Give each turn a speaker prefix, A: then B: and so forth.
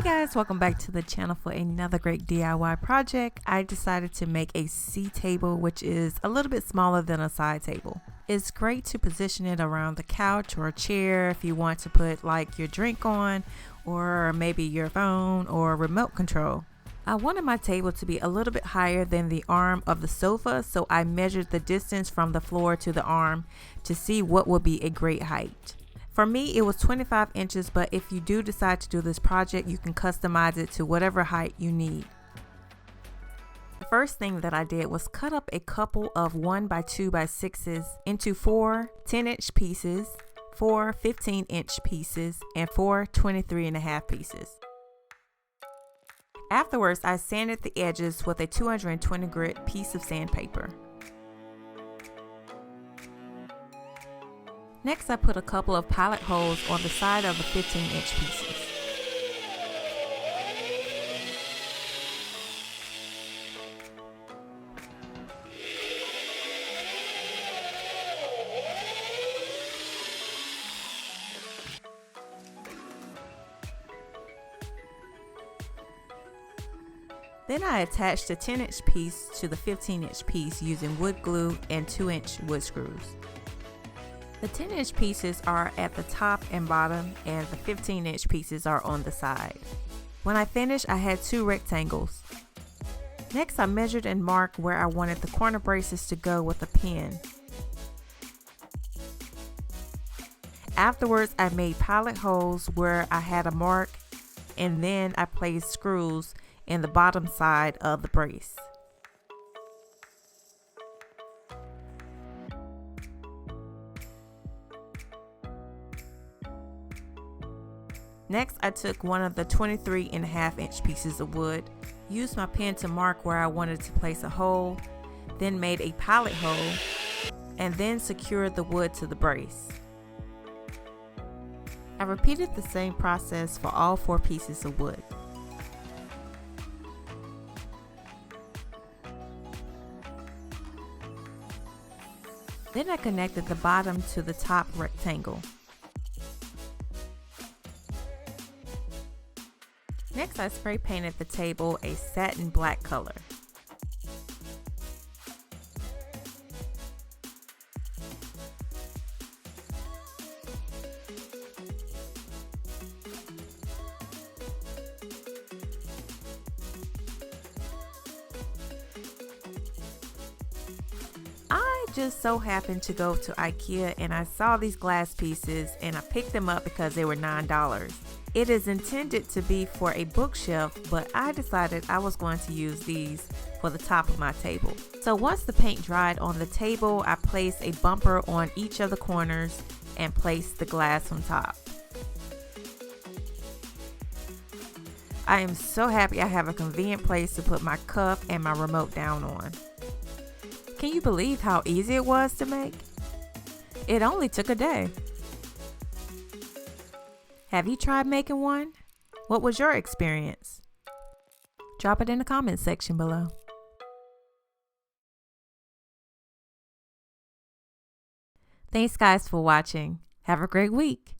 A: Guys, welcome back to the channel for another great DIY project. I decided to make a C table, which is a little bit smaller than a side table. It's great to position it around the couch or a chair if you want to put like your drink on, or maybe your phone or remote control. I wanted my table to be a little bit higher than the arm of the sofa, so I measured the distance from the floor to the arm to see what would be a great height. For me, it was 25 inches, but if you do decide to do this project, you can customize it to whatever height you need. The first thing that I did was cut up a couple of 1x2x6s into 4 10-inch pieces, 4 15-inch pieces, and 4 23.5 pieces. Afterwards, I sanded the edges with a 220 grit piece of sandpaper. Next, I put a couple of pilot holes on the side of the 15-inch pieces. Then I attached the 10-inch piece to the 15-inch piece using wood glue and 2-inch wood screws. The 10-inch pieces are at the top and bottom, and the 15-inch pieces are on the side. When I finished, I had 2 rectangles. Next, I measured and marked where I wanted the corner braces to go with a pin. Afterwards, I made pilot holes where I had a mark, and then I placed screws in the bottom side of the brace. Next, I took one of the 23.5-inch pieces of wood, used my pen to mark where I wanted to place a hole, then made a pilot hole, and then secured the wood to the brace. I repeated the same process for all 4 pieces of wood. Then I connected the bottom to the top rectangle. Next, I spray painted the table a satin black color. I just so happened to go to IKEA and I saw these glass pieces and I picked them up because they were $9. It is intended to be for a bookshelf, but I decided I was going to use these for the top of my table. So once the paint dried on the table, I placed a bumper on each of the corners and placed the glass on top. I am so happy I have a convenient place to put my cup and my remote down on. Can you believe how easy it was to make? It only took a day. Have you tried making one? What was your experience? Drop it in the comments section below. Thanks guys for watching. Have a great week.